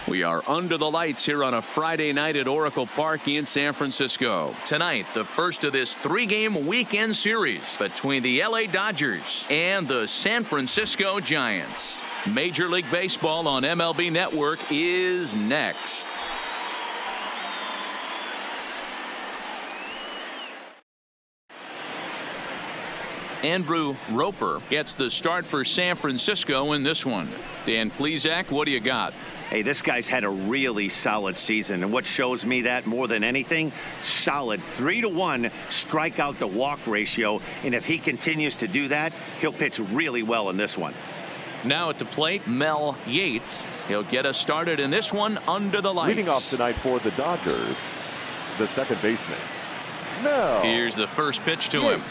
We are under the lights here on a Friday night at Oracle Park in San Francisco. Tonight, the first of this 3-game weekend series between the LA Dodgers and the San Francisco Giants. Major League Baseball on MLB Network is next. Andrew Roper gets the start for San Francisco in this one. Dan Plesac, what do you got? Hey, this guy's had a really solid season, and what shows me that more than anything, solid 3-to-1 strikeout to walk ratio, and if he continues to do that, he'll pitch really well in this one. Now at the plate, Mel Yates. He'll get us started in this one under the lights. Leading off tonight for the Dodgers, the second baseman, Mel. Here's the first pitch to him.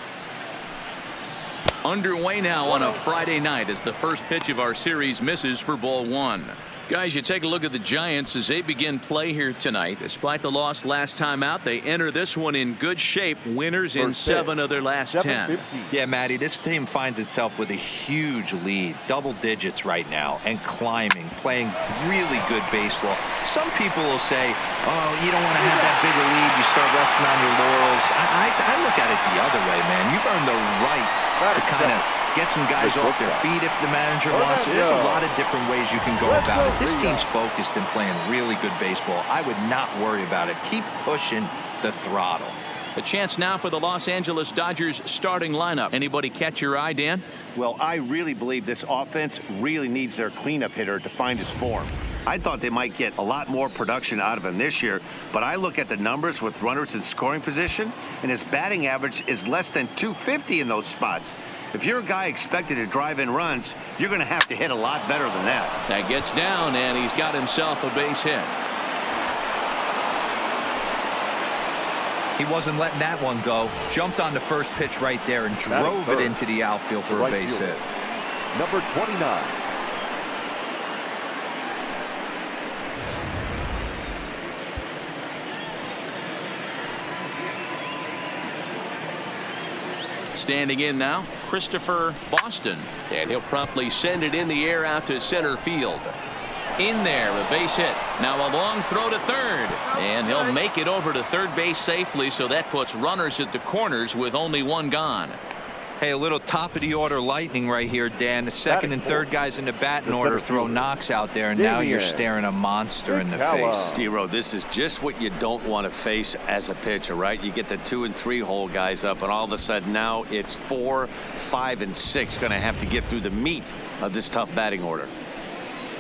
Underway now on a Friday night as the first pitch of our series misses for ball 1. Guys, you take a look at the Giants as they begin play here tonight. Despite the loss last time out, they enter this one in good shape. Winners in 7 of their last 10. Yeah, Matty, this team finds itself with a huge lead, double digits right now, and climbing, playing really good baseball. Some people will say, oh, you don't want to have that big a lead. You start resting on your laurels. I look at it the other way, man. You've earned the right to kind of get some guys off their feet if the manager wants. There's a lot of different ways you can go about it. This team's focused and playing really good baseball. I would not worry about it. Keep pushing the throttle. A chance now for the Los Angeles Dodgers starting lineup. Anybody catch your eye, Dan? Well, I really believe this offense really needs their cleanup hitter to find his form. I thought they might get a lot more production out of him this year, but I look at the numbers with runners in scoring position, and his batting average is less than .250 in those spots. If you're a guy expected to drive in runs, you're going to have to hit a lot better than that. That gets down, and he's got himself a base hit. He wasn't letting that one go. Jumped on the first pitch right there and drove it into the outfield for a base hit. Number 29. Standing in now, Christopher Boston, and he'll promptly send it in the air out to center field. In there, a base hit. Now a long throw to third, and he'll make it over to third base safely, so that puts runners at the corners with only one gone. Hey, a little top of the order lightning right here, Dan. The second and third guys in the batting order throw knocks out there, and now you're staring a monster in the face. D-Row, this is just what you don't want to face as a pitcher, right? You get the 2 and 3 hole guys up, and all of a sudden now it's 4, 5, and 6 going to have to get through the meat of this tough batting order.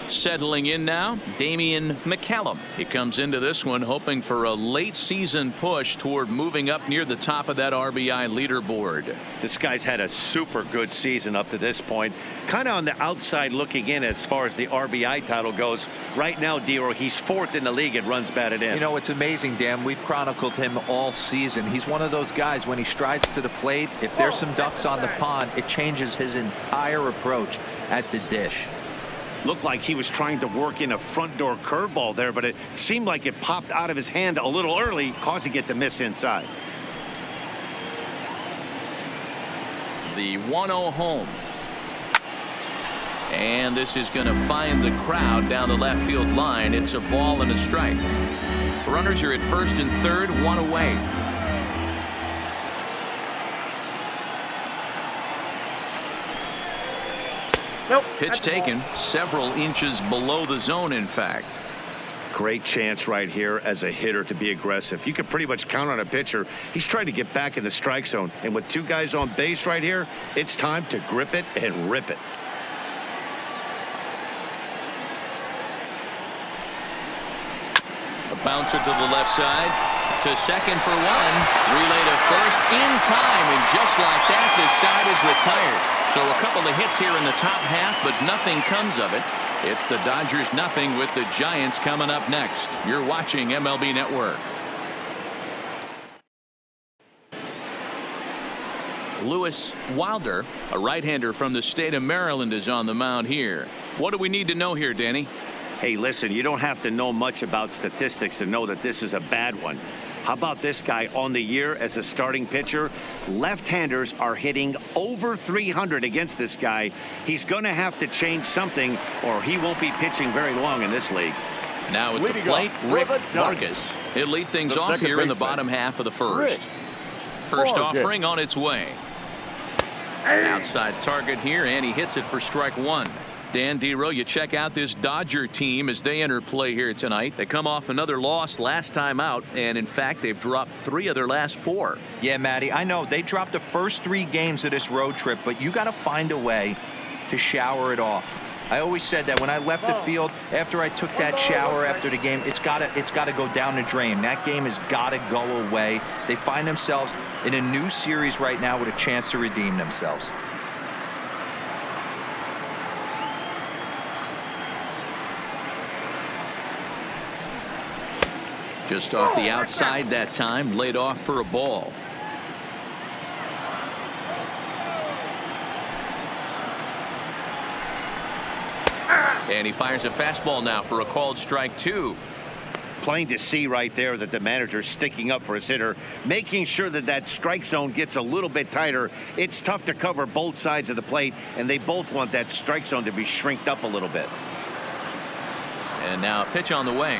Settling in now, Damian McCallum. He comes into this one hoping for a late season push toward moving up near the top of that RBI leaderboard. This guy's had a super good season up to this point. Kind of on the outside looking in as far as the RBI title goes. Right now, D-Row, he's 4th in the league at runs batted in. You know, it's amazing, Dan. We've chronicled him all season. He's one of those guys, when he strides to the plate, if there's some ducks on the pond, it changes his entire approach at the dish. Looked like he was trying to work in a front door curveball there, but it seemed like it popped out of his hand a little early, causing it to miss inside. The 1-0 home. And this is going to find the crowd down the left field line. It's a ball and a strike. Runners are at first and third, 1 away. Nope. Pitch taken several inches below the zone, in fact. Great chance right here as a hitter to be aggressive. You can pretty much count on a pitcher. He's trying to get back in the strike zone. And with 2 guys on base right here, it's time to grip it and rip it. A bouncer to the left side. To second for 1. Relay to first in time. And just like that, this side is retired. So a couple of hits here in the top half, but nothing comes of it. It's the Dodgers nothing with the Giants coming up next. You're watching MLB Network. Lewis Wilder, a right-hander from the state of Maryland, is on the mound here. What do we need to know here, Danny? Hey, listen, you don't have to know much about statistics to know that this is a bad one. How about this guy on the year as a starting pitcher? Left-handers are hitting over 300 against this guy. He's going to have to change something or he won't be pitching very long in this league. Now at the Leading plate, off Rick for the Giants. Vargas. He'll lead things The off second here in the baseman, bottom half of the first. Rick First Vargas. offering on its way. Outside target here, and he hits it for strike one. Dan Dero, you check out this Dodger team as they enter play here tonight. They come off another loss last time out, and in fact, they've dropped 3 of their last 4. Yeah, Matty, I know they dropped the first 3 games of this road trip, but you got to find a way to shower it off. I always said that when I left the field after I took that shower after the game, it's got to go down the drain. That game has got to go away. They find themselves in a new series right now with a chance to redeem themselves. Just off the outside that time, laid off for a ball. And he fires a fastball now for a called strike 2. Plain to see right there that the manager's sticking up for his hitter, making sure that that strike zone gets a little bit tighter. It's tough to cover both sides of the plate, and they both want that strike zone to be shrinked up a little bit. And now a pitch on the way.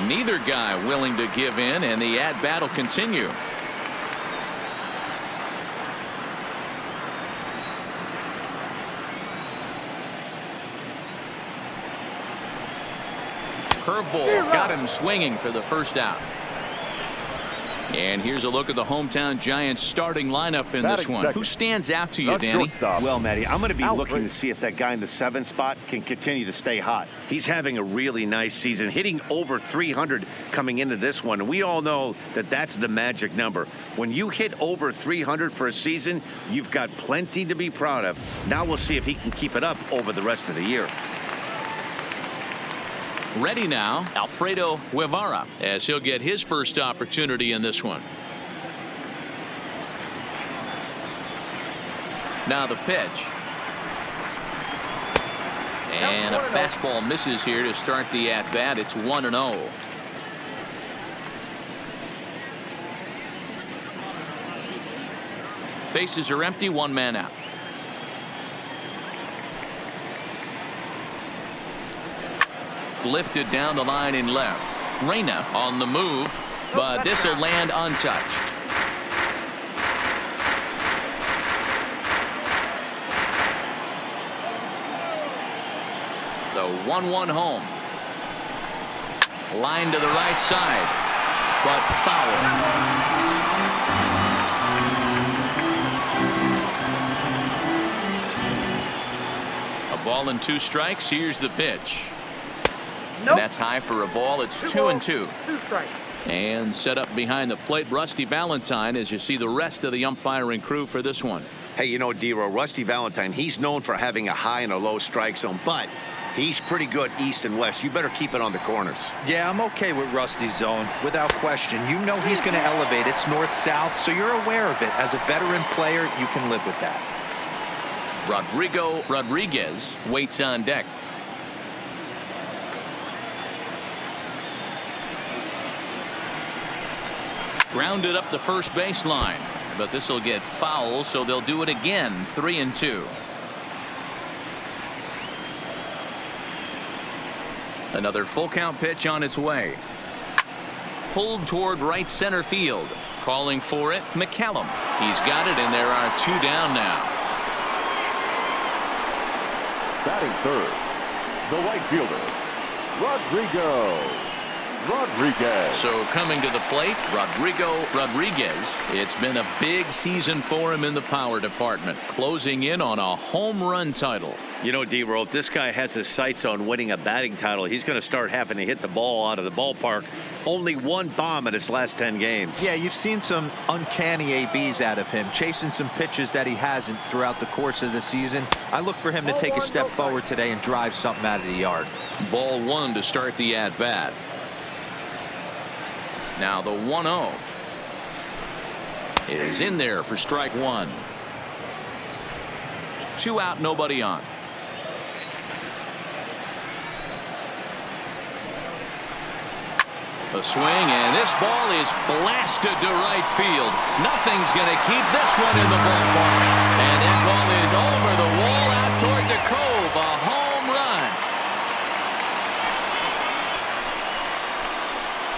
Neither guy willing to give in, and the at-bat will continue. Curveball got him swinging for the first out. And here's a look at the hometown Giants starting lineup in this one. Who stands out to you, Danny? Well, Matty, I'm going to be Alfred. looking to see if that guy in the 7th spot can continue to stay hot. He's having a really nice season, hitting over 300 coming into this one. And we all know that that's the magic number. When you hit over 300 for a season, you've got plenty to be proud of. Now we'll see if he can keep it up over the rest of the year. Ready now, Alfredo Guevara, as he'll get his first opportunity in this one. Now the pitch. And a fastball misses here to start the at-bat. It's 1-0. Bases are empty, 1 man out. Lifted down the line in left. Reyna on the move, but this will land untouched. The 1-1 home. Line to the right side, but foul. A ball and 2 strikes. Here's the pitch. And that's high for a ball. It's 2-2. 2 strikes. And set up behind the plate, Rusty Valentine, as you see the rest of the umpiring crew for this one. Hey, you know, Dero, Rusty Valentine, he's known for having a high and a low strike zone, but he's pretty good east and west. You better keep it on the corners. Yeah, I'm okay with Rusty's zone, without question. You know he's going to elevate. It's north-south, so you're aware of it. As a veteran player, you can live with that. Rodriguez waits on deck. Grounded up the first baseline, but this will get foul, so they'll do it again. 3-2. Another full count pitch on its way. Pulled toward right center field. Calling for it, McCallum. He's got it, and there are 2 down now. Batting third, the right fielder, Rodriguez. So coming to the plate, Rodriguez. It's been a big season for him in the power department, closing in on a home run title. You know, D-Roll, if this guy has his sights on winning a batting title, he's going to start having to hit the ball out of the ballpark. Only 1 bomb in his last 10 games. Yeah, you've seen some uncanny ABs out of him, chasing some pitches that he hasn't throughout the course of the season. I look for him to take a step forward today and drive something out of the yard. Ball 1 to start the at-bat. Now the 1-0 is in there for strike 1. 2 out, nobody on. A swing, and this ball is blasted to right field. Nothing's going to keep this one in the ballpark. And that ball is over the wall out toward the cove. A home run.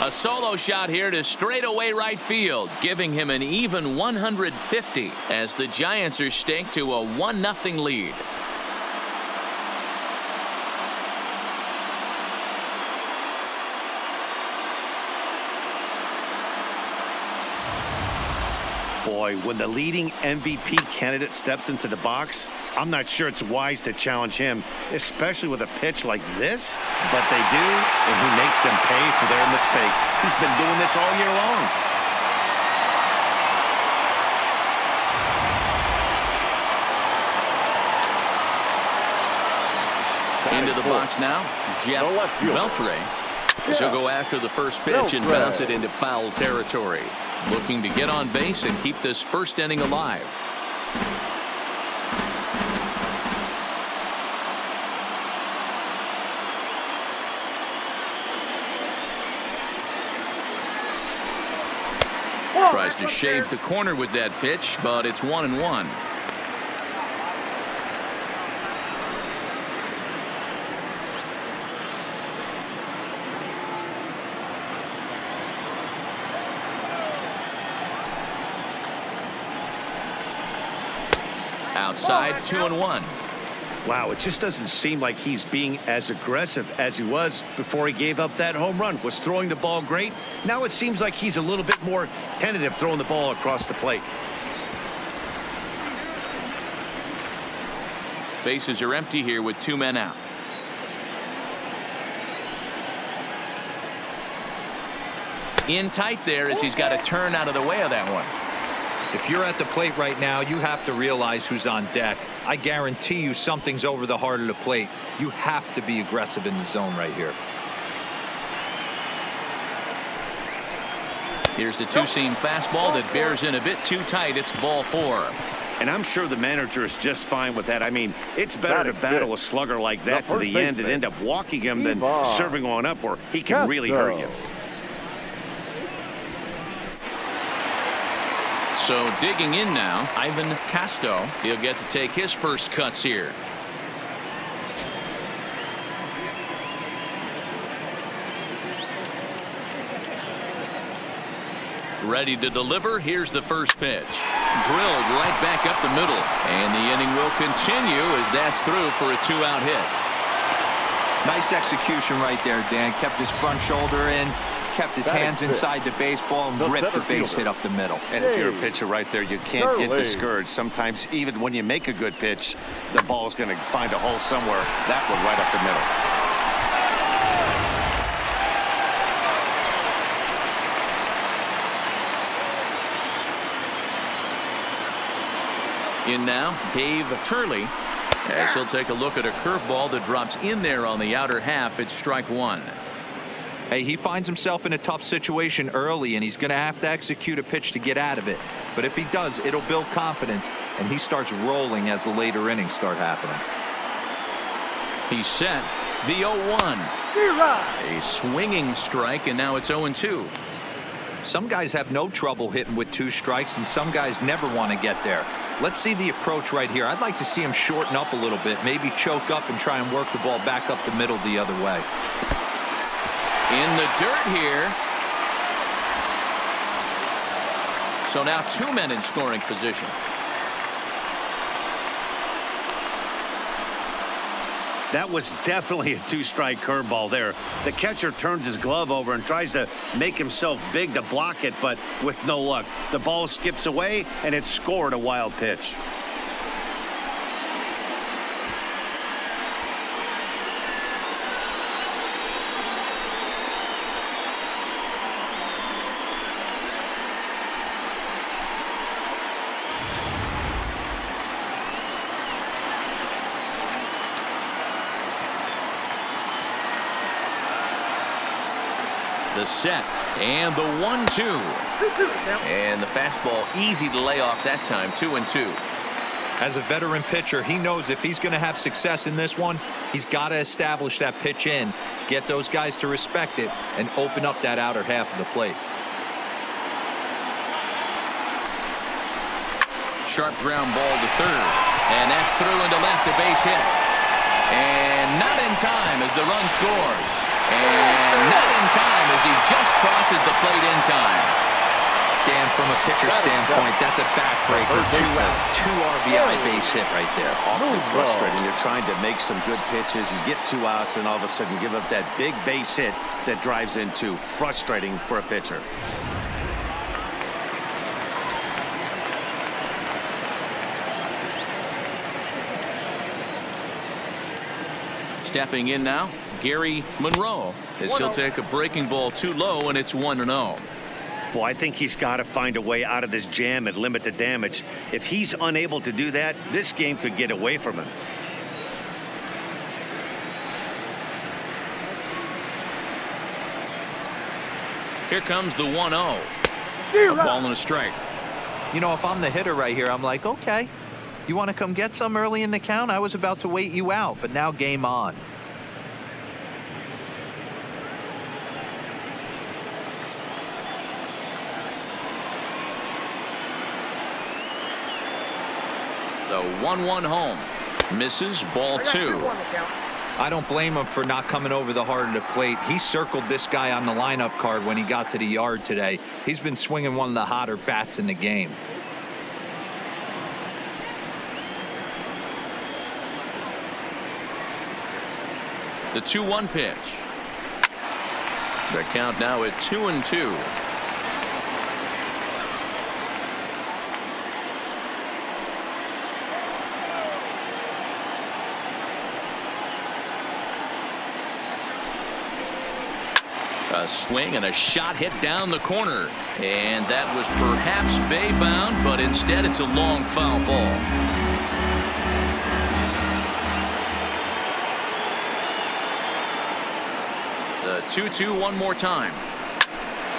A solo shot here to straightaway right field, giving him an even 150 as the Giants are staked to a 1-0 lead. Boy, when the leading MVP candidate steps into the box, I'm not sure it's wise to challenge him, especially with a pitch like this. But they do, and he makes them pay for their mistake. He's been doing this all year long. Into the box now, Jeff Beltre. She'll go after the first pitch and bounce it into foul territory. Looking to get on base and keep this first inning alive. Tries to shave the corner with that pitch, but it's 1-1. Outside, 2-1. Wow, it just doesn't seem like he's being as aggressive as he was before he gave up that home run. Was throwing the ball great. Now it seems like he's a little bit more tentative throwing the ball across the plate. Bases are empty here with 2 men out. In tight there as he's got to turn out of the way of that one. If you're at the plate right now, you have to realize who's on deck. I guarantee you something's over the heart of the plate. You have to be aggressive in the zone right here. Here's the two-seam fastball that bears in a bit too tight. It's ball 4. And I'm sure the manager is just fine with that. I mean, it's better to battle a slugger like that to the end and end up walking him than serving on up where he can really hurt you. So digging in now, Ivan Casto. He'll get to take his first cuts here. Ready to deliver. Here's the first pitch. Drilled right back up the middle. And the inning will continue as that's through for a 2-out hit. Nice execution right there, Dan. Kept his front shoulder in. Kept his hands inside the baseball and ripped the base hit up the middle. And if you're a pitcher right there, you can't get discouraged. Sometimes even when you make a good pitch, the ball's going to find a hole somewhere. That one right up the middle. In now, Dave Turley, as he'll take a look at a curveball that drops in there on the outer half. It's strike 1. Hey, he finds himself in a tough situation early, and he's going to have to execute a pitch to get out of it. But if he does, it'll build confidence, and he starts rolling as the later innings start happening. He's set. The 0-1. A swinging strike, and now it's 0-2. Some guys have no trouble hitting with 2 strikes, and some guys never want to get there. Let's see the approach right here. I'd like to see him shorten up a little bit, maybe choke up and try and work the ball back up the middle the other way. In the dirt here. So now 2 men in scoring position. That was definitely a 2-strike curveball there. The catcher turns his glove over and tries to make himself big to block it, but with no luck. The ball skips away, and it's scored a wild pitch. The set and the 1-2. And the fastball easy to lay off that time. 2-2. As a veteran pitcher, he knows if he's going to have success in this one, he's got to establish that pitch in to get those guys to respect it and open up that outer half of the plate. Sharp ground ball to third. And that's through into left, a base hit. And not in time as the run scores. And not in time as he just crossed plate in time. Dan, from a pitcher standpoint, that's a backbreaker. 2 out, 2 RBI base hit right there. Awfully frustrating. You're trying to make some good pitches. You get 2 outs, and all of a sudden give up that big base hit that drives in 2. Frustrating for a pitcher. Stepping in now, Gary Monroe, as he'll take a breaking ball too low, and it's 1-0. Well, I think he's got to find a way out of this jam and limit the damage. If he's unable to do that, this game could get away from him. Here comes the 1-0. A ball and a strike. You know, if I'm the hitter right here, I'm like, okay, you want to come get some early in the count? I was about to wait you out, but now game on. The 1-1 home. Misses, ball 2. I don't blame him for not coming over the heart of the plate. He circled this guy on the lineup card when he got to the yard today. He's been swinging one of the hotter bats in the game. The 2-1 pitch. The count now at 2-2. A swing and a shot hit down the corner, and that was perhaps bay bound, but instead it's a long foul ball. The 2-2 one more time.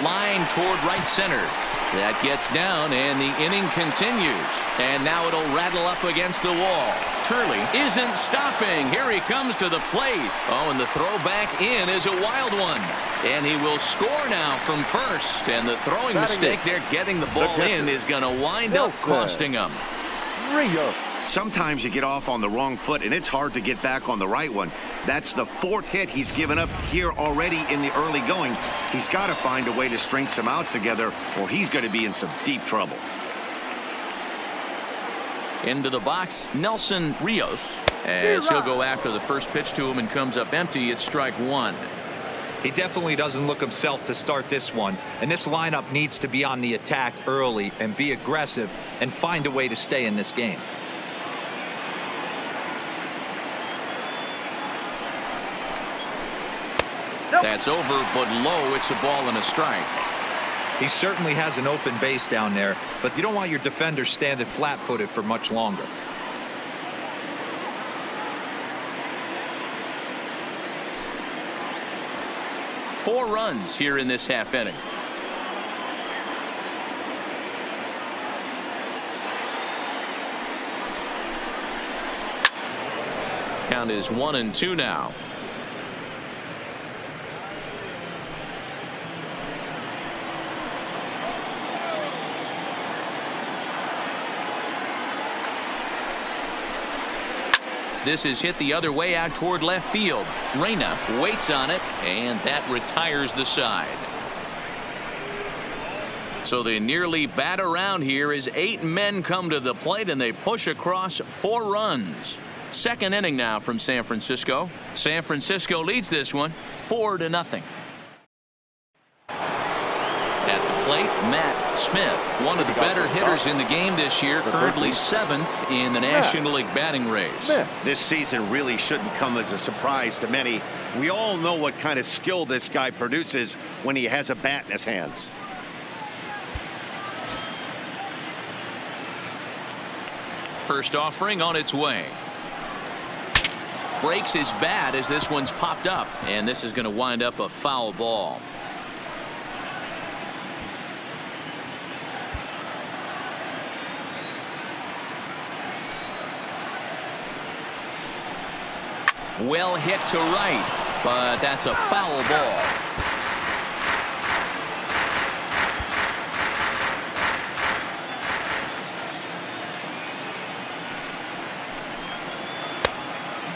Line toward right center. That gets down, and the inning continues. And now it'll rattle up against the wall. Turley isn't stopping. Here he comes to the plate. Oh, and the throw back in is a wild one. And he will score now from first. And the throwing mistake there, getting the ball in, is going to wind up costing him. Sometimes you get off on the wrong foot, and it's hard to get back on the right one. That's the 4th hit he's given up here already in the early going. He's got to find a way to string some outs together, or he's going to be in some deep trouble. Into the box, Nelson Rios, as he'll go after the first pitch to him and comes up empty. It's strike 1. He definitely doesn't look himself to start this one, and this lineup needs to be on the attack early and be aggressive and find a way to stay in this game. That's over, but low. It's a ball and a strike. He certainly has an open base down there, but you don't want your defenders standing flat-footed for much longer. Four runs here in this half inning. Count is 1-2 now. This is hit the other way out toward left field. Reyna waits on it, and that retires the side. So they nearly bat around here as 8 men come to the plate, and they push across 4 runs. Second inning now from San Francisco. San Francisco leads this one 4-0. At the plate, Matt Smith, one of the better hitters in the game this year, currently 7th in the National League batting race. This season really shouldn't come as a surprise to many. We all know what kind of skill this guy produces when he has a bat in his hands. First offering on its way. Breaks his bat as this one's popped up, and this is going to wind up a foul ball. Well hit to right, but that's a foul ball.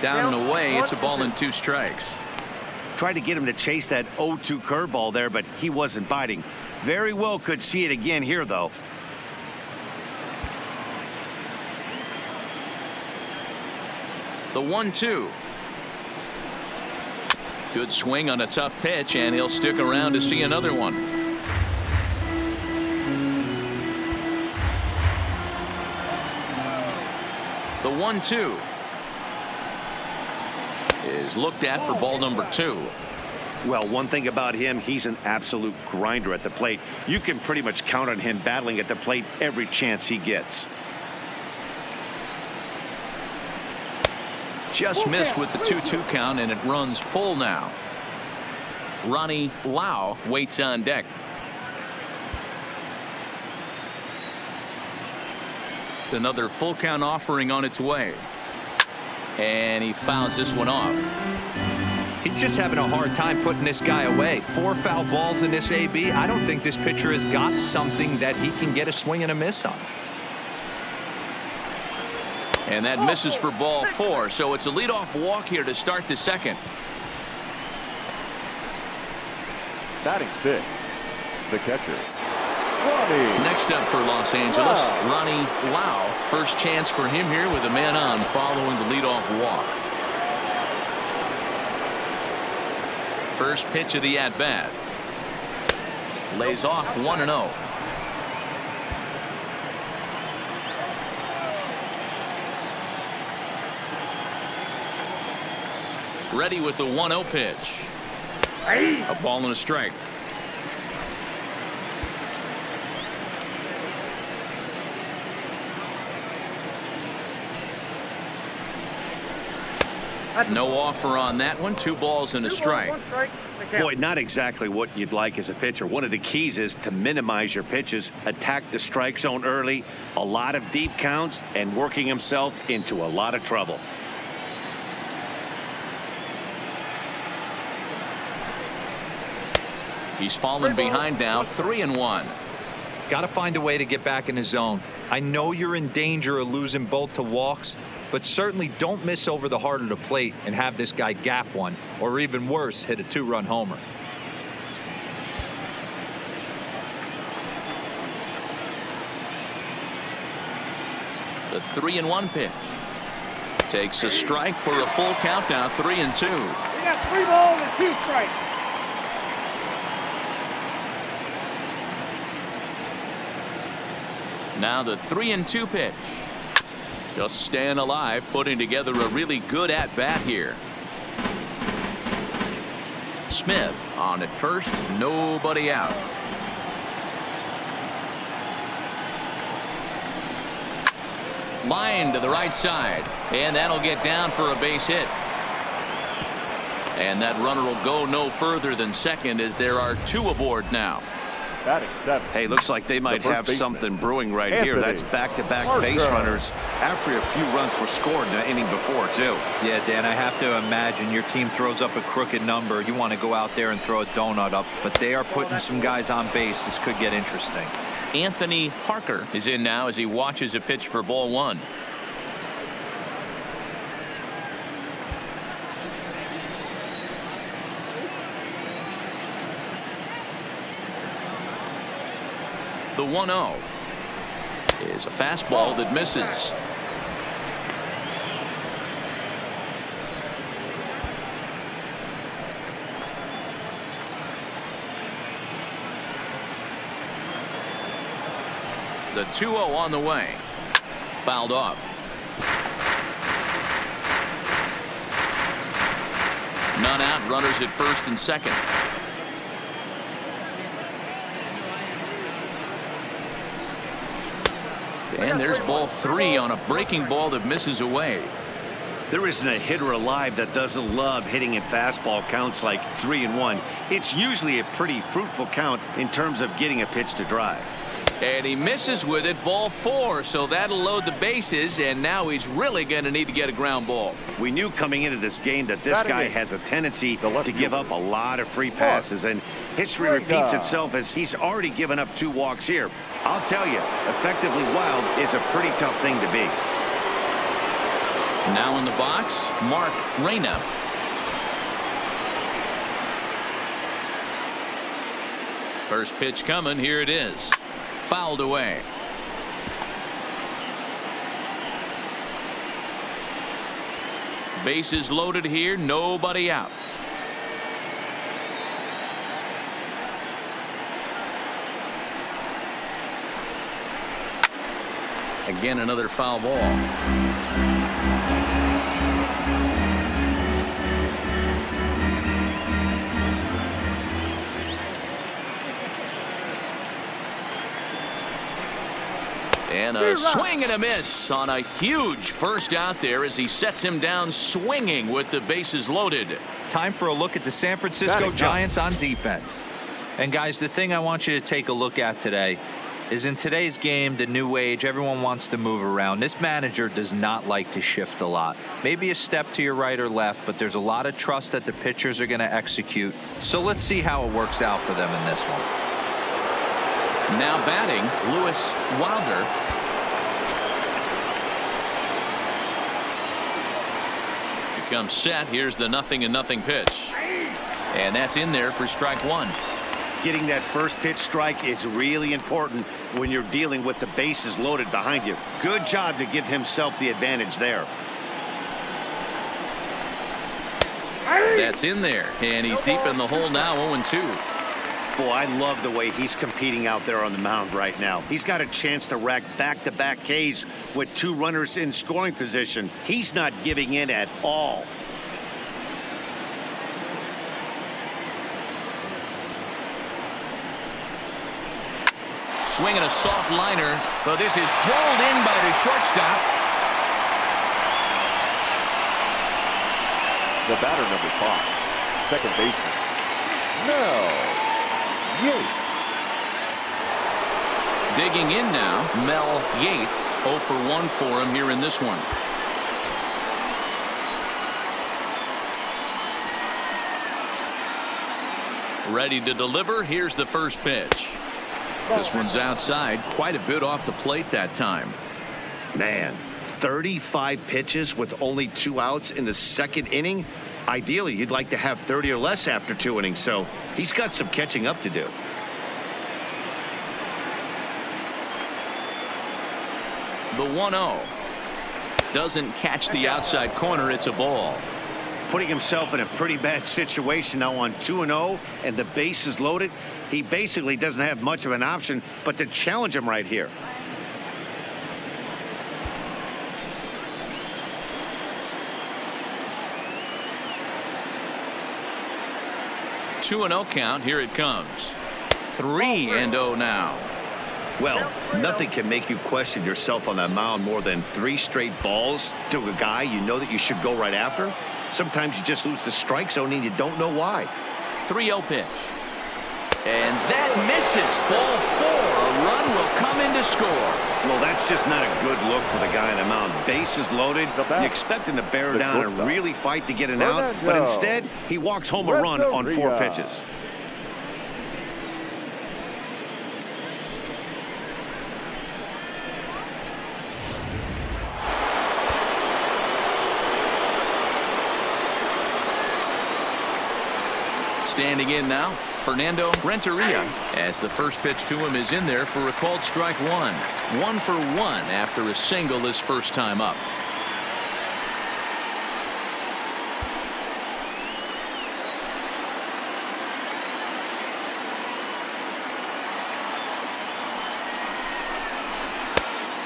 Down and away, it's a ball and 2 strikes. Tried to get him to chase that 0-2 curveball there, but he wasn't biting. Very well could see it again here, though. The 1-2. Good swing on a tough pitch, and he'll stick around to see another one. The 1-2 is looked at for ball number 2. Well, one thing about him, he's an absolute grinder at the plate. You can pretty much count on him battling at the plate every chance he gets. Just missed with the 2-2 count, and it runs full now. Ronnie Lau waits on deck. Another full count offering on its way. And he fouls this one off. He's just having a hard time putting this guy away. 4 foul balls in this AB. I don't think this pitcher has got something that he can get a swing and a miss on. And that misses for ball 4. So it's a leadoff walk here to start the second. Batting 6, the catcher, Ronnie. Next up for Los Angeles, Ronnie Lau. First chance for him here with a man on following the leadoff walk. First pitch of the at-bat. Lays off 1-0. Ready with the 1-0 pitch. A ball and a strike. No offer on that one. 2 balls and a strike. Boy, not exactly what you'd like as a pitcher. One of the keys is to minimize your pitches, attack the strike zone early, a lot of deep counts, and working himself into a lot of trouble. He's fallen behind now, 3-1. Got to find a way to get back in his zone. I know you're in danger of losing both to walks, but certainly don't miss over the heart of the plate and have this guy gap one, or even worse, hit a 2-run homer. The 3-1 pitch. Takes a strike for a full count now, 3-2. We got 3 balls and 2 strikes. Now the 3-2 pitch. Just staying alive, putting together a really good at-bat here. Smith on at first, nobody out. Line to the right side, and that'll get down for a base hit. And that runner will go no further than second as there are 2 aboard now. Batting 7. Hey, looks like they might have something brewing right here. That's back-to-back base runners after a few runs were scored in the inning before, too. Yeah, Dan, I have to imagine your team throws up a crooked number. You want to go out there and throw a donut up, but they are putting some guys on base. This could get interesting. Anthony Parker is in now as he watches a pitch for ball 1. The 1-0 is a fastball that misses. The 2-0 on the way. Fouled off. None out. Runners at first and second. And there's ball 3 on a breaking ball that misses away. There isn't a hitter alive that doesn't love hitting in fastball counts like 3-1. It's usually a pretty fruitful count in terms of getting a pitch to drive. And he misses with it, ball 4, so that'll load the bases, and now he's really going to need to get a ground ball. We knew coming into this game that this guy has a tendency to give up a lot of free passes, and history repeats itself as he's already given up 2 walks here. I'll tell you, effectively wild is a pretty tough thing to be. Now in the box, Mark Reyna. First pitch coming. Here it is. Fouled away. Bases loaded here. Nobody out. Again, another foul ball. And a swing and a miss on a huge first out there as he sets him down swinging with the bases loaded. Time for a look at the San Francisco Giants on defense. And guys, the thing I want you to take a look at today is in today's game, the new age, everyone wants to move around. This manager does not like to shift a lot. Maybe a step to your right or left, but there's a lot of trust that the pitchers are going to execute. So let's see how it works out for them in this one. Now batting, Lewis Wilder. He comes set. Here's the 0-0 pitch. And that's in there for strike one. Getting that first pitch strike is really important when you're dealing with the bases loaded behind you. Good job to give himself the advantage there. That's in there. And he's deep in the hole now, 0-2. Boy, I love the way he's competing out there on the mound right now. He's got a chance to rack back-to-back Ks with 2 runners in scoring position. He's not giving in at all. Swinging a soft liner, but this is pulled in by the shortstop. The batter, number 5, second baseman, Mel Yates. Digging in now, Mel Yates. 0 for 1 for him here in this one. Ready to deliver. Here's the first pitch. This one's outside, quite a bit off the plate that time. Man, 35 pitches with only 2 outs in the second inning. Ideally, you'd like to have 30 or less after 2 innings, so he's got some catching up to do. The 1-0 doesn't catch the outside corner. It's a ball. Putting himself in a pretty bad situation now on 2-0 and the bases loaded. He basically doesn't have much of an option but to challenge him right here. Two and 0 count. Here it comes. 3-0 now. Well, nothing can make you question yourself on that mound more than 3 straight balls to a guy you know that you should go right after. Sometimes you just lose the strike zone and you don't know why. 3-0 pitch. And that misses. Ball 4. A run will come in to score. Well, that's just not a good look for the guy on the mound. Bases loaded. You expect him to bear down and really fight to get an out, but instead he walks home a run on 4 pitches. Standing in now, Fernando Renteria, as the first pitch to him is in there for a called strike 1. 1 for 1 after a single his first time up.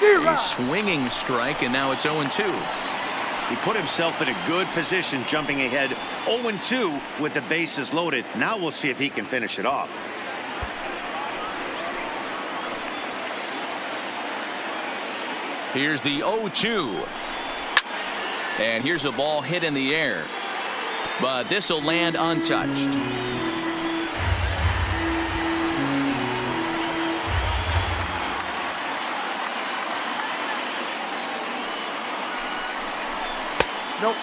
A swinging strike, and now it's 0-2. He put himself in a good position, jumping ahead 0-2 with the bases loaded. Now we'll see if he can finish it off. Here's the 0-2. And here's a ball hit in the air. But this will land untouched.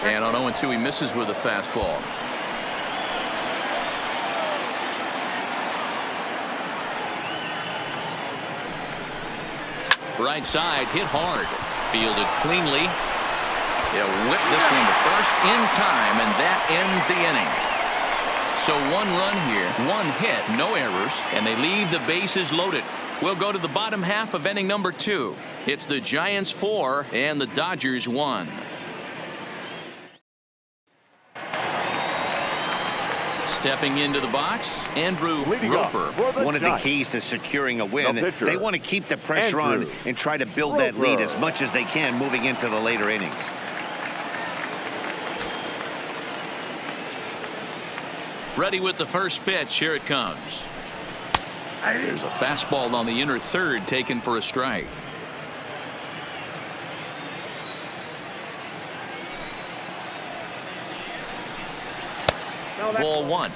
And on 0-2 he misses with a fastball. Right side hit hard. Fielded cleanly. He'll whip this one to first in time, and that ends the inning. So 1 run here, 1 hit, no errors, and they leave the bases loaded. We'll go to the bottom half of inning number 2. It's the Giants 4 and the Dodgers 1. Stepping into the box, Andrew Roper. One of the keys to securing a win, they want to keep the pressure on and try to build that lead as much as they can moving into the later innings. Ready with the first pitch. Here it comes. There's a fastball on the inner third taken for a strike. Ball 1.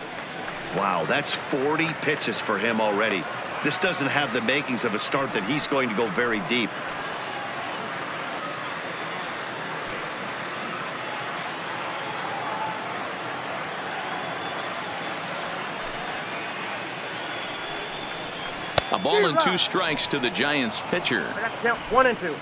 Wow, that's 40 pitches for him already. This doesn't have the makings of a start that he's going to go very deep. A ball and 2 strikes to the Giants pitcher. I got to count 1 and 2.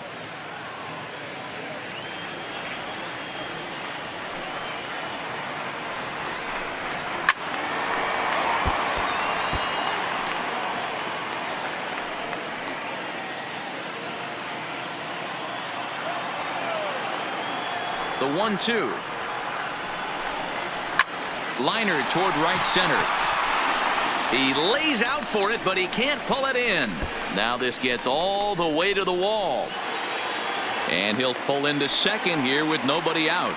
The 1-2. Liner toward right center. He lays out for it, but he can't pull it in. Now this gets all the way to the wall. And he'll pull into second here with nobody out.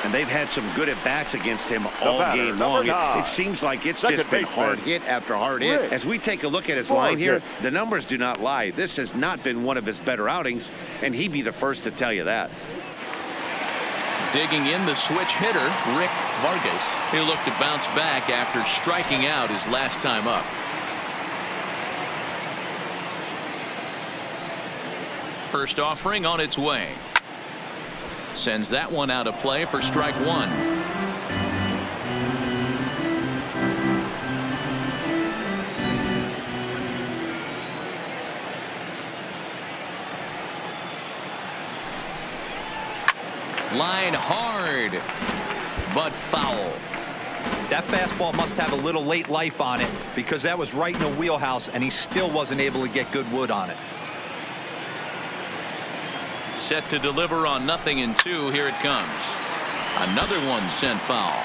And they've had some good at-bats against him all game long. It seems like it's just been hard hit after hard hit. As we take a look at his line here, the numbers do not lie. This has not been one of his better outings, and he'd be the first to tell you that. Digging in the switch hitter, Rick Vargas. He'll look to bounce back after striking out his last time up. First offering on its way. Sends that one out of play for strike 1. Line hard, but foul. That fastball must have a little late life on it because that was right in the wheelhouse and he still wasn't able to get good wood on it. Set to deliver on 0-2. Here it comes. Another one sent foul.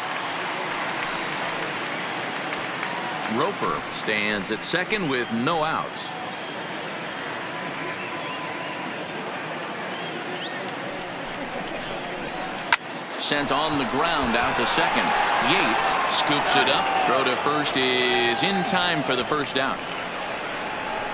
Roper stands at second with no outs. Sent on the ground out to second. Yates scoops it up. Throw to first is in time for the first out.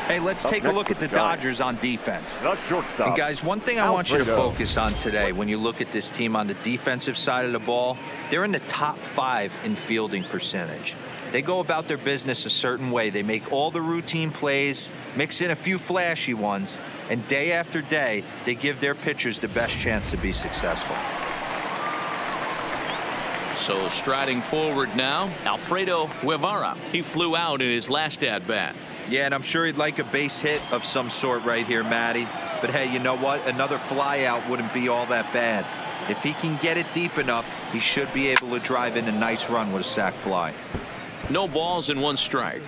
Hey, let's take a look at the Dodgers on defense. Shortstop. And guys, one thing I want you to focus on today when you look at this team on the defensive side of the ball, they're in the top 5 in fielding percentage. They go about their business a certain way. They make all the routine plays, mix in a few flashy ones, and day after day, they give their pitchers the best chance to be successful. So striding forward now, Alfredo Guevara. He flew out in his last at-bat. Yeah, and I'm sure he'd like a base hit of some sort right here, Matty. But hey, you know what? Another fly out wouldn't be all that bad. If he can get it deep enough, he should be able to drive in a nice run with a sac fly. No balls and 1 strike.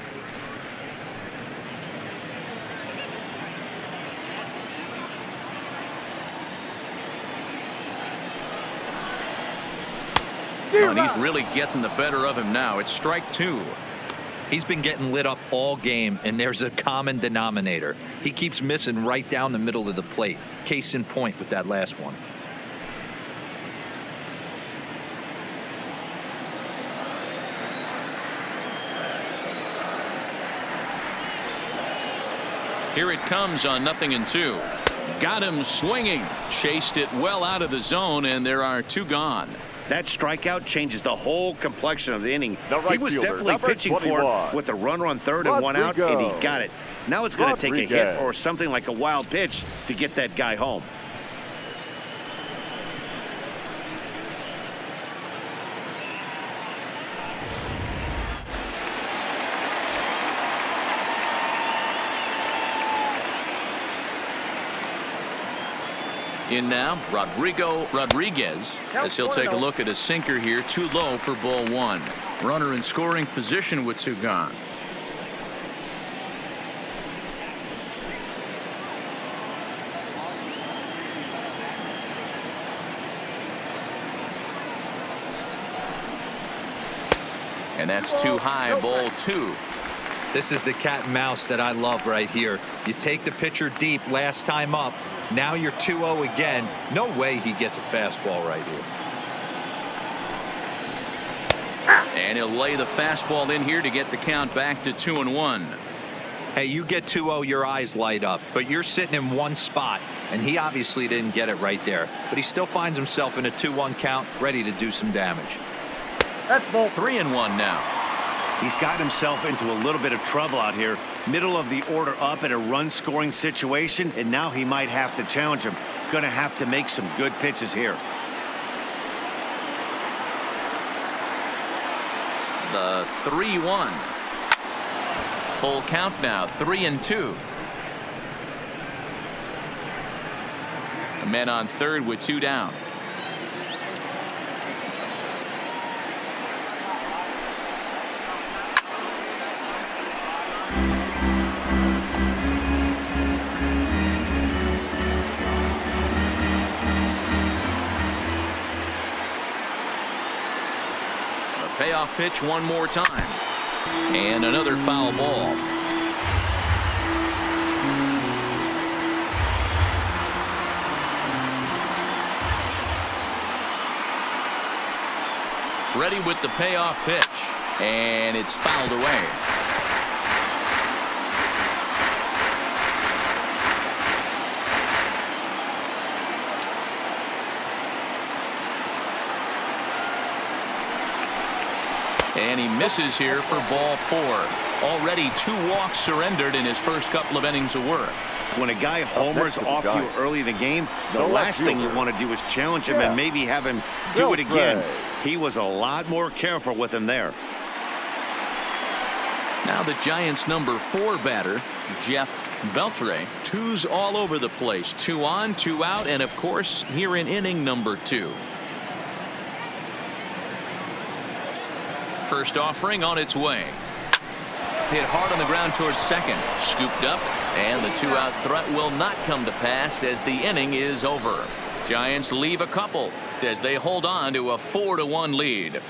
Oh, and he's really getting the better of him now. It's strike 2. He's been getting lit up all game, and there's a common denominator. He keeps missing right down the middle of the plate. Case in point with that last one. Here it comes on 0-2. Got him swinging. Chased it well out of the zone, and there are 2 gone. That strikeout changes the whole complexion of the inning. Right he was fielder, definitely pitching for it with a runner on third and 1 out, and he got it. Now it's going to take a hit or something like a wild pitch to get that guy home. In now, Rodriguez, as he'll take a look at a sinker here, too low for ball 1. Runner in scoring position with two gone. And that's too high, ball two. This is the cat and mouse that I love right here. You take the pitcher deep last time up. Now you're 2-0 again. No way he gets a fastball right here. And he'll lay the fastball in here to get the count back to 2-1. Hey, you get 2-0, your eyes light up, but you're sitting in one spot, and he obviously didn't get it right there. But he still finds himself in a 2-1 count, ready to do some damage. That's ball. 3-1 now. He's got himself into a little bit of trouble out here. Middle of the order up in a run-scoring situation, and now he might have to challenge him. Going to have to make some good pitches here. The 3-1. Full count now, 3-2. The men on third with two down. Payoff pitch one more time. And another foul ball. Ready with the payoff pitch. And it's fouled away. And he misses here for ball four. Already 2 walks surrendered in his first couple of innings of work. When a guy homers off you early in the game, the last thing you want to do is challenge him and maybe have him do it again. He was a lot more careful with him there. Now the Giants' number 4 batter, Jeff Beltre. 2s all over the place. 2 on, 2 out, and of course here in inning number 2. First offering on its way. Hit hard on the ground towards second. Scooped up, and the 2-out threat will not come to pass as the inning is over. Giants leave a couple as they hold on to a 4-1 lead.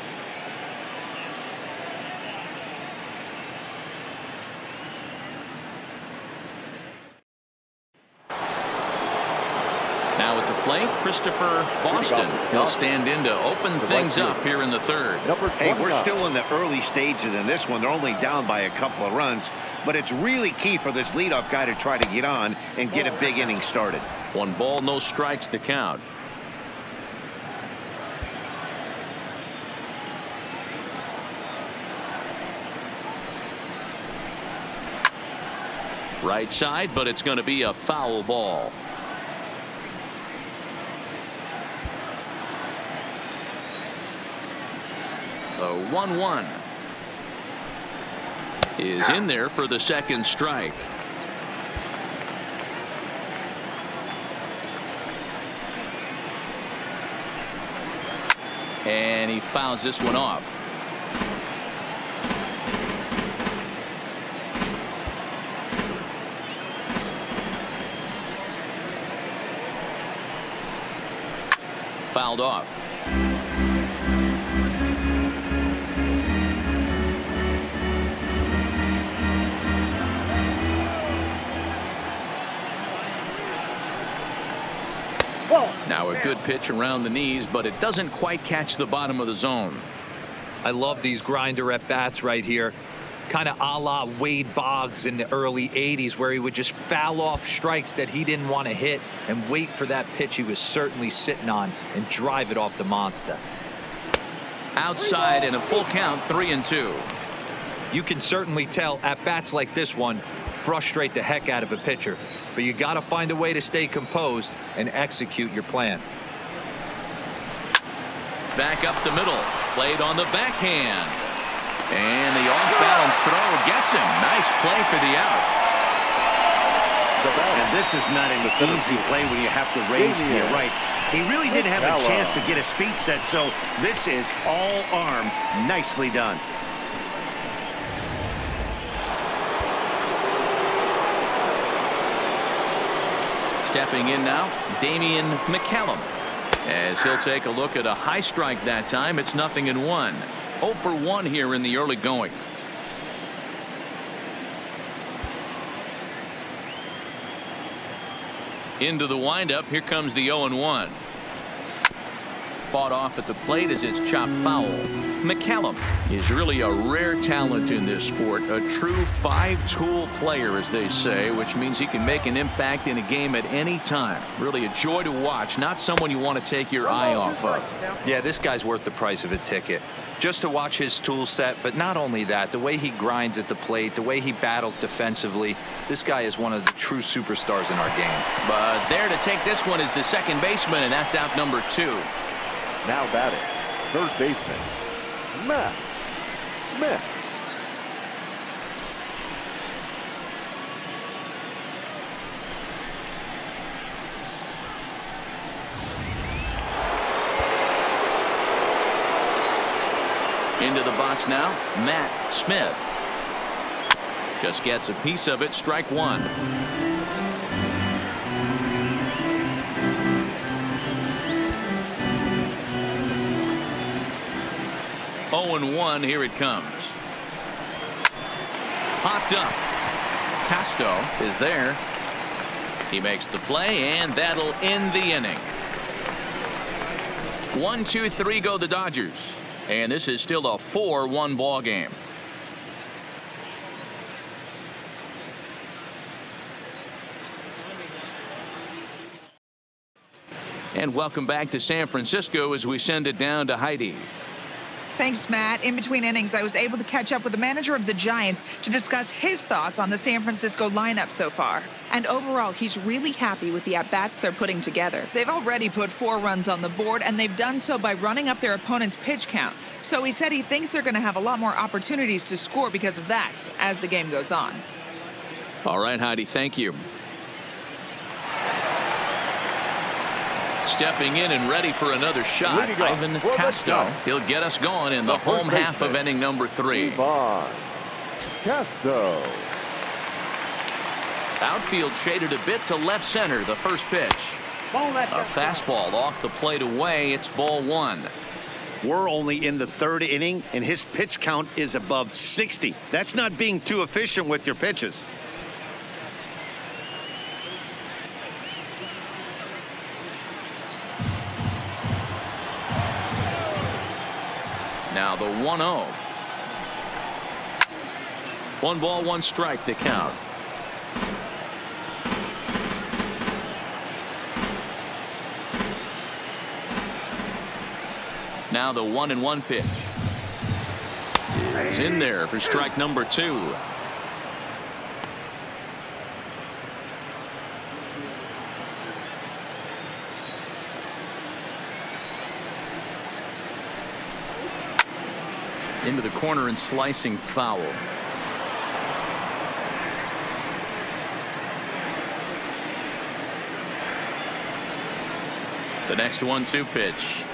Now at the plate, Christopher Boston. He'll stand in to open things up here in the third. Hey, we're still in the early stages in this one. They're only down by a couple of runs, but it's really key for this leadoff guy to try to get on and get a big inning started. 1 ball, no strikes the count. Right side, but it's going to be a foul ball. The 1-1 is in there for the second strike. And he fouls this one off. Fouled off. Now a good pitch around the knees, but it doesn't quite catch the bottom of the zone. I love these grinder at bats right here. Kind of a la Wade Boggs in the early 80s, where he would just foul off strikes that he didn't want to hit and wait for that pitch he was certainly sitting on and drive it off the monster. Outside in a full count, 3-2. You can certainly tell at bats like this one frustrate the heck out of a pitcher, but you got to find a way to stay composed and execute your plan. Back up the middle, played on the backhand, and the off-balance throw gets him. Nice play for the out. And this is not an easy play when you have to raise to your right. He really didn't have a chance to get his feet set, so this is all arm. Nicely done. Stepping in now, Damian McCallum. As he'll take a look at a high strike that time, it's 0-1. 0 for 1 here in the early going. Into the windup, here comes the 0-1. Fought off at the plate as it's chopped foul. McCallum is really a rare talent in this sport, a true five-tool player, as they say, which means he can make an impact in a game at any time. Really a joy to watch, not someone you want to take your eye off of. Yeah, this guy's worth the price of a ticket. Just to watch his tool set, but not only that, the way he grinds at the plate, the way he battles defensively, this guy is one of the true superstars in our game. But there to take this one is the second baseman, and that's out number 2. Now batting, third baseman, Matt Smith. Into the box now, Matt Smith. Just gets a piece of it, strike 1. Oh and 1, here it comes. Popped up. Casto is there. He makes the play, and that'll end the inning. 1-2-3 go the Dodgers. And this is still a 4-1 ball game. And welcome back to San Francisco as we send it down to Heidi. Thanks, Matt. In between innings, I was able to catch up with the manager of the Giants to discuss his thoughts on the San Francisco lineup so far. And overall, he's really happy with the at-bats they're putting together. They've already put 4 runs on the board, and they've done so by running up their opponent's pitch count. So he said he thinks they're going to have a lot more opportunities to score because of that as the game goes on. All right, Heidi, thank you. Stepping in and ready for another shot, Ivan Casto. He'll get us going in the home half of inning number 3. Casto. Outfield shaded a bit to left center, the first pitch. A fastball off the plate away. It's ball 1. We're only in the 3rd inning, and his pitch count is above 60. That's not being too efficient with your pitches. Now the 1-0. 1 ball, 1 strike to count. Now the 1-1 pitch is in there for strike number 2. Into the corner and slicing foul. The next 1-2 pitch.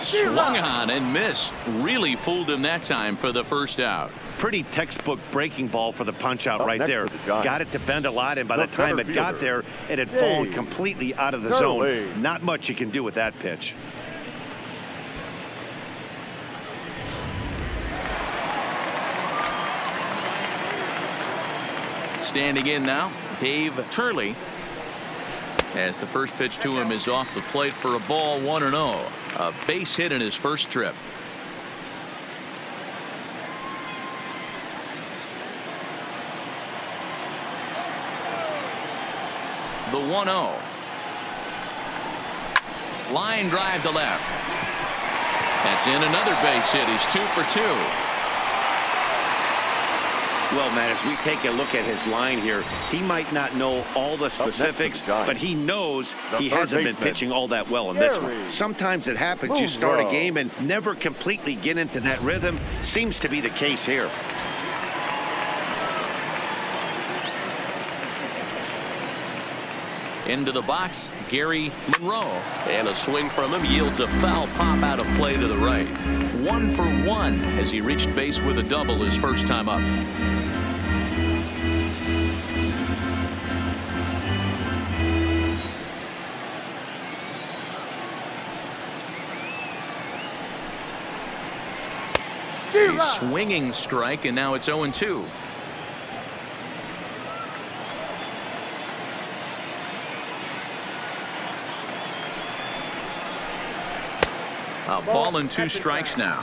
Swung on and missed. Really fooled him that time for the first out. Pretty textbook breaking ball for the punch out right there. Got it to bend a lot, and by the time it got there, it had fallen completely out of the zone. Not much you can do with that pitch. Standing in now, Dave Turley. As the first pitch to him is off the plate for a ball, 1-0. A base hit in his first trip. The 1-0. Line drive to left. That's in another base hit. He's 2 for 2. Well, Matt, as we take a look at his line here, he might not know all the specifics, but he knows he hasn't been pitching all that well in this one. Sometimes it happens. You start a game and never completely get into that rhythm. Seems to be the case here. Into the box, Gary Monroe. And a swing from him yields a foul pop out of play to the right. 1 for 1 as he reached base with a double his first time up. A swinging strike, and now it's 0-2. A ball and 2 strikes now.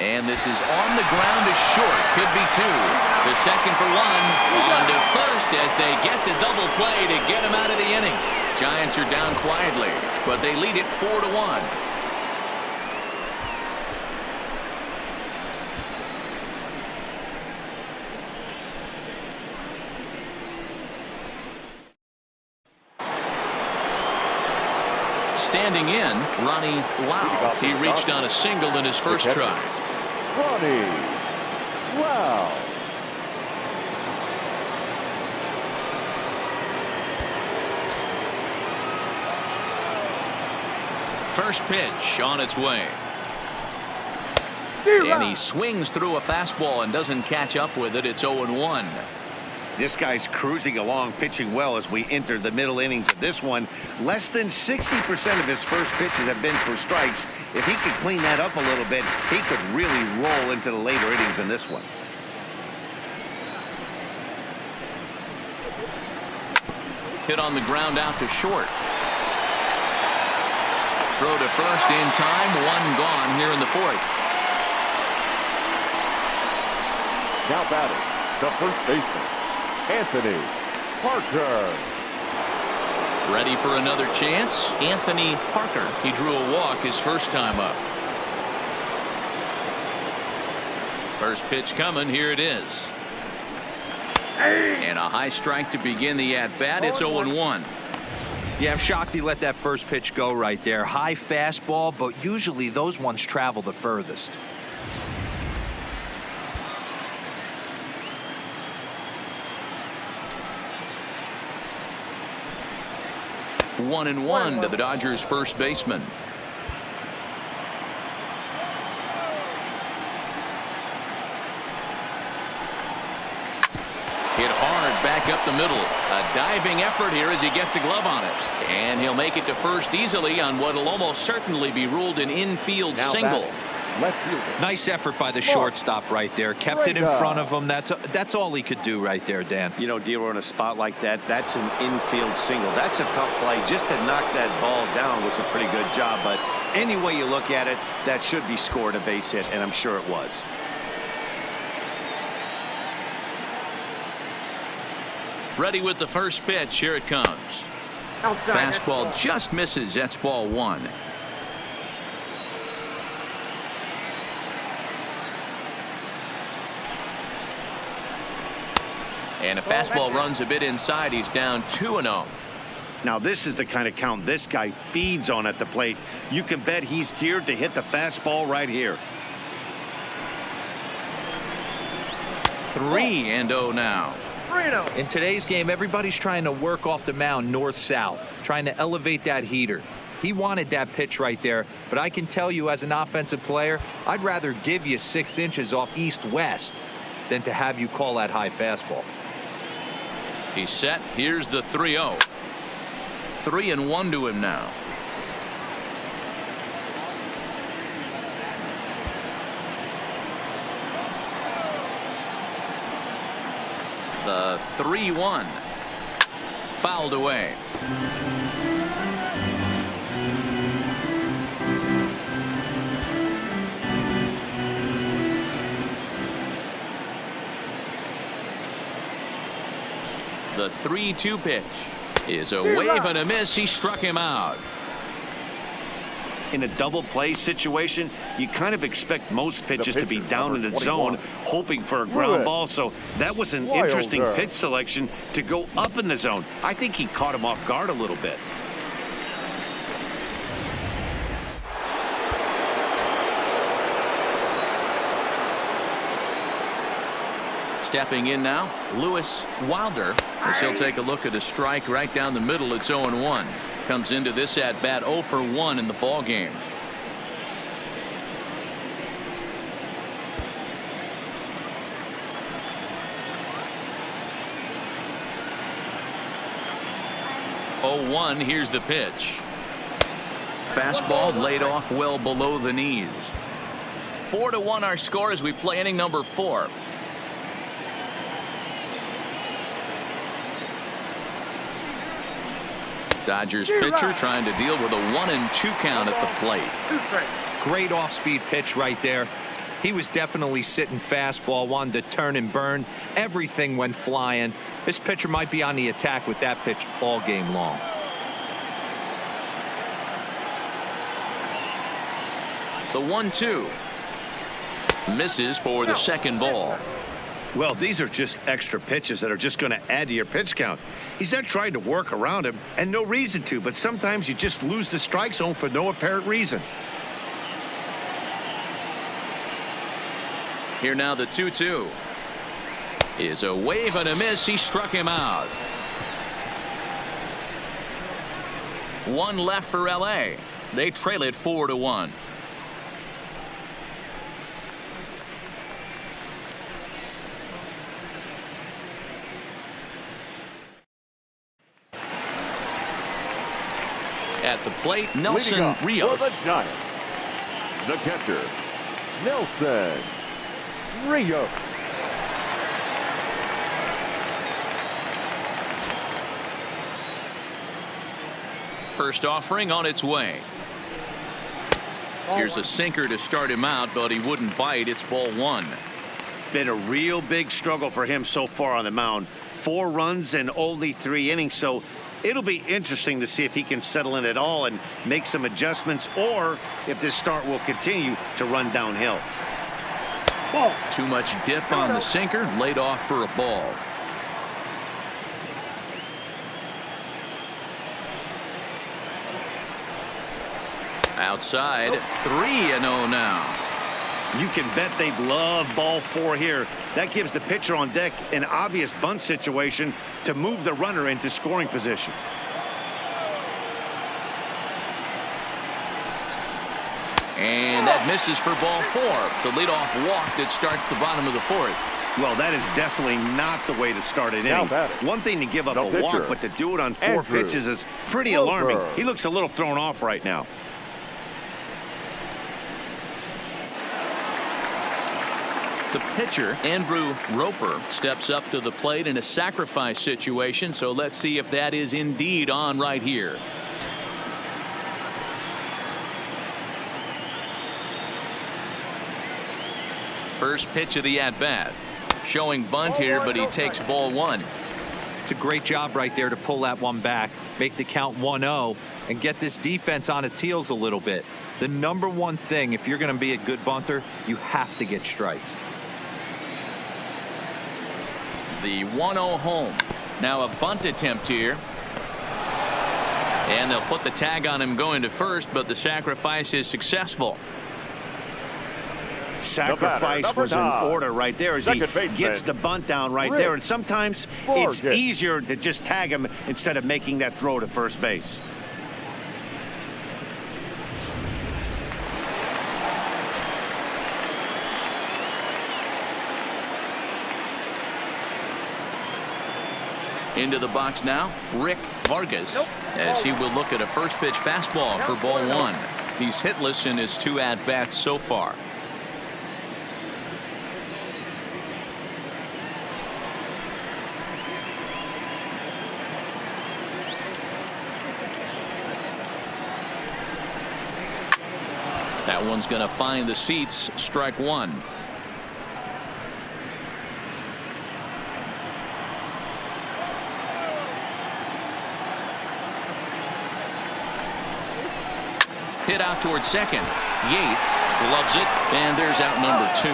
And this is on the ground to short. Could be 2. The second for 1. On to first as they get the double play to get him out of the inning. Giants are down quietly, but they lead it 4-1. Standing in, Ronnie Lau. He reached on a single in his first try. Ronnie Lau. First pitch on its way. And he swings through a fastball and doesn't catch up with it. It's 0-1. This guy's cruising along, pitching well as we enter the middle innings of this one. Less than 60% of his first pitches have been for strikes. If he could clean that up a little bit, he could really roll into the later innings in this one. Hit on the ground out to short. Throw to first in time. 1 gone here in the 4th. Now batting, the first baseman, Anthony Parker. Ready for another chance. Anthony Parker. He drew a walk his first time up. First pitch coming. Here it is. And a high strike to begin the at-bat. It's 0-1. Yeah, I'm shocked he let that first pitch go right there. High fastball, but usually those ones travel the furthest. One and one to the Dodgers first baseman. Hit hard back up the middle. A diving effort here as he gets a glove on it. And he'll make it to first easily on what will almost certainly be ruled an infield single. Left fielder. Nice effort by the shortstop right there. Kept it in front of him. That's all he could do right there, Dan. You know, Dealer, in a spot like that, that's an infield single. That's a tough play. Just to knock that ball down was a pretty good job. But any way you look at it, that should be scored a base hit, and I'm sure it was. Ready with the first pitch. Here it comes. Fastball just misses. That's ball 1. And a fastball runs a bit inside. He's down 2-0. Now this is the kind of count this guy feeds on at the plate. You can bet he's geared to hit the fastball right here. 3-0 now. In today's game, everybody's trying to work off the mound north-south, trying to elevate that heater. He wanted that pitch right there, but I can tell you as an offensive player, I'd rather give you 6 inches off east-west than to have you call that high fastball. He's set. Here's the 3-0. 3-1 to him now. The 3-1. Fouled away. The 3-2 pitch is a wave and a miss. He struck him out. In a double play situation, you kind of expect most pitches to be down in the zone, hoping for a ground ball. So that was an interesting pitch selection to go up in the zone. I think he caught him off guard a little bit. Stepping in now, Lewis Wilder, as he'll take a look at a strike right down the middle. It's 0-1. Comes into this at bat 0 for 1 in the ball game. Here's the pitch. Fastball laid off well below the knees. 4-1 our score as we play inning number 4. Dodgers pitcher trying to deal with a 1-2 count at the plate. Great off-speed pitch right there. He was definitely sitting fastball, wanted to turn and burn. Everything went flying. This pitcher might be on the attack with that pitch all game long. The 1-2 misses for the second ball. Well, these are just extra pitches that are just going to add to your pitch count. He's not trying to work around him, and no reason to, but sometimes you just lose the strike zone for no apparent reason. Here now the 2-2 is a wave and a miss. He struck him out. One left for LA. They trail it 4-1. At the plate, Nelson Rios. For the Giants, the catcher, Nelson Rios. First offering on its way. Here's a sinker to start him out, but he wouldn't bite. It's ball 1. Been a real big struggle for him so far on the mound. 4 runs in only 3 innings, so it'll be interesting to see if he can settle in at all and make some adjustments, or if this start will continue to run downhill. Too much dip on the sinker, laid off for a ball. Outside, 3-0 now. You can bet they love ball 4 here. That gives the pitcher on deck an obvious bunt situation to move the runner into scoring position. And that misses for ball 4. The leadoff walk that starts the bottom of the 4th. Well, that is definitely not the way to start an inning. One thing to give up a walk, but to do it on 4 pitches is pretty alarming. He looks a little thrown off right now. The pitcher, Andrew Roper, steps up to the plate in a sacrifice situation, so let's see if that is indeed on right here. First pitch of the at-bat. Showing bunt here, but he takes ball 1. It's a great job right there to pull that one back, make the count 1-0, and get this defense on its heels a little bit. The number one thing, if you're going to be a good bunter, you have to get strikes. The 1-0 home. Now a bunt attempt here. And they'll put the tag on him going to first, but the sacrifice is successful. Sacrifice was in order right there as he gets the bunt down right there. And sometimes it's easier to just tag him instead of making that throw to first base. Into the box now, Rick Vargas, as he will look at a first pitch fastball for ball 1. He's hitless in his 2 at-bats so far. That one's going to find the seats. Strike 1. Hit out towards second. Yates gloves it, and there's out number 2.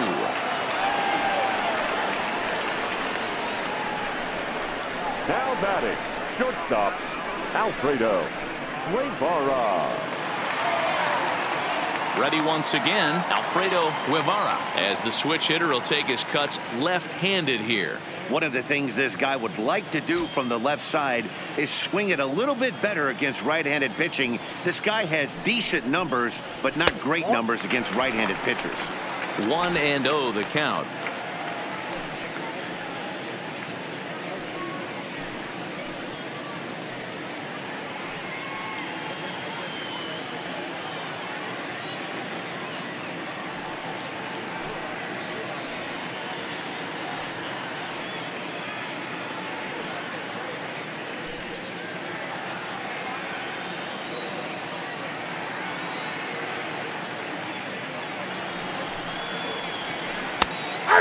Now batting, shortstop, Alfredo Guevara. Ready once again, Alfredo Guevara, as the switch hitter will take his cuts left-handed here. One of the things this guy would like to do from the left side is swing it a little bit better against right-handed pitching. This guy has decent numbers, but not great numbers against right-handed pitchers. 1-0 the count.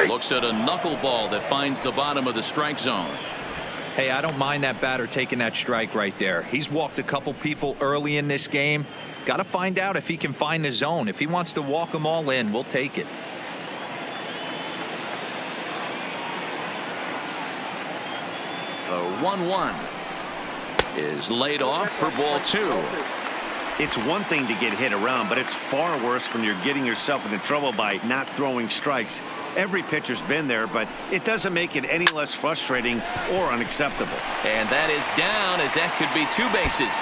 Looks at a knuckleball that finds the bottom of the strike zone. Hey, I don't mind that batter taking that strike right there. He's walked a couple people early in this game. Got to find out if he can find the zone. If he wants to walk them all in, we'll take it. The 1-1 is laid off for ball 2. It's one thing to get hit around, but it's far worse when you're getting yourself into trouble by not throwing strikes. Every pitcher's been there, but it doesn't make it any less frustrating or unacceptable. And that is down, as that could be 2 bases.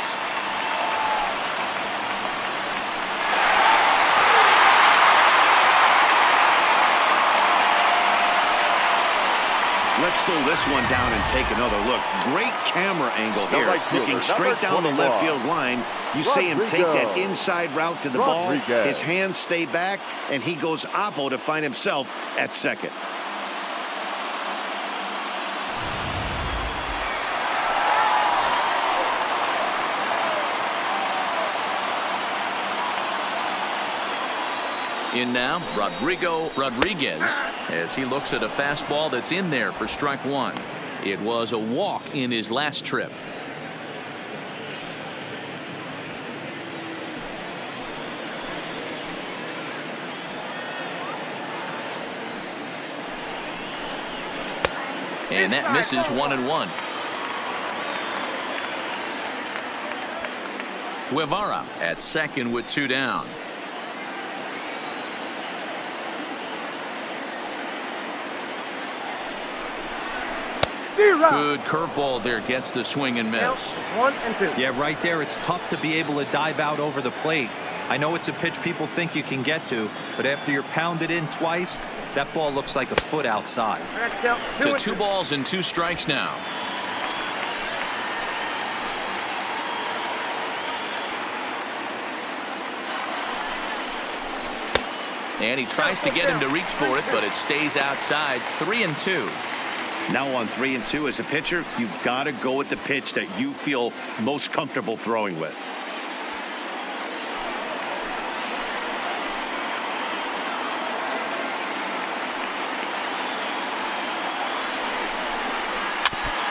Let's slow this one down and take another look. Great camera angle here, looking straight down the left field line. You see him take that inside route to the ball. His hands stay back, and he goes oppo to find himself at second. In now, Rodrigo Rodriguez, as he looks at a fastball that's in there for strike 1. It was a walk in his last trip. And that misses 1-1. Guevara at second with 2 down. Good curveball there, gets the swing and miss. 1 and 2. Yeah, right there. It's tough to be able to dive out over the plate. I know it's a pitch people think you can get to, but after you're pounded in twice, that ball looks like a foot outside. To 2 balls and 2 strikes now. And he tries to get him to reach for it, but it stays outside. 3-2. Now on 3-2 as a pitcher, you've got to go with the pitch that you feel most comfortable throwing with.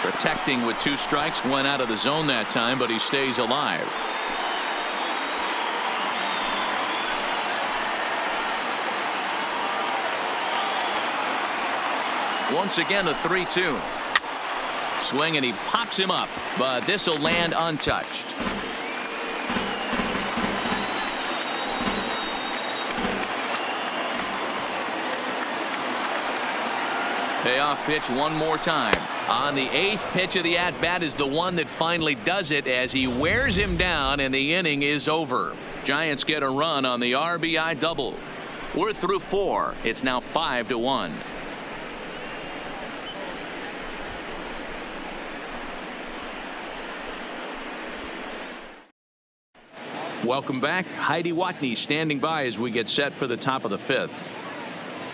Protecting with 2 strikes, went out of the zone that time, but he stays alive. Once again, a 3-2. Swing, and he pops him up, but this will land untouched. Payoff pitch one more time. On the 8th pitch of the at-bat is the one that finally does it, as he wears him down, and the inning is over. Giants get a run on the RBI double. We're through 4. It's now 5-1. Welcome back. Heidi Watney standing by as we get set for the top of the 5th.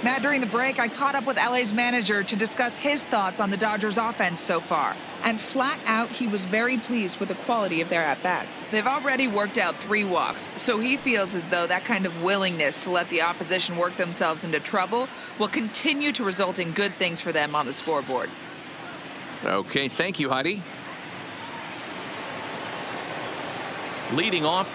Matt, during the break, I caught up with LA's manager to discuss his thoughts on the Dodgers offense so far. And flat out, he was very pleased with the quality of their at-bats. They've already worked out 3 walks, so he feels as though that kind of willingness to let the opposition work themselves into trouble will continue to result in good things for them on the scoreboard. Okay, thank you, Heidi. Leading off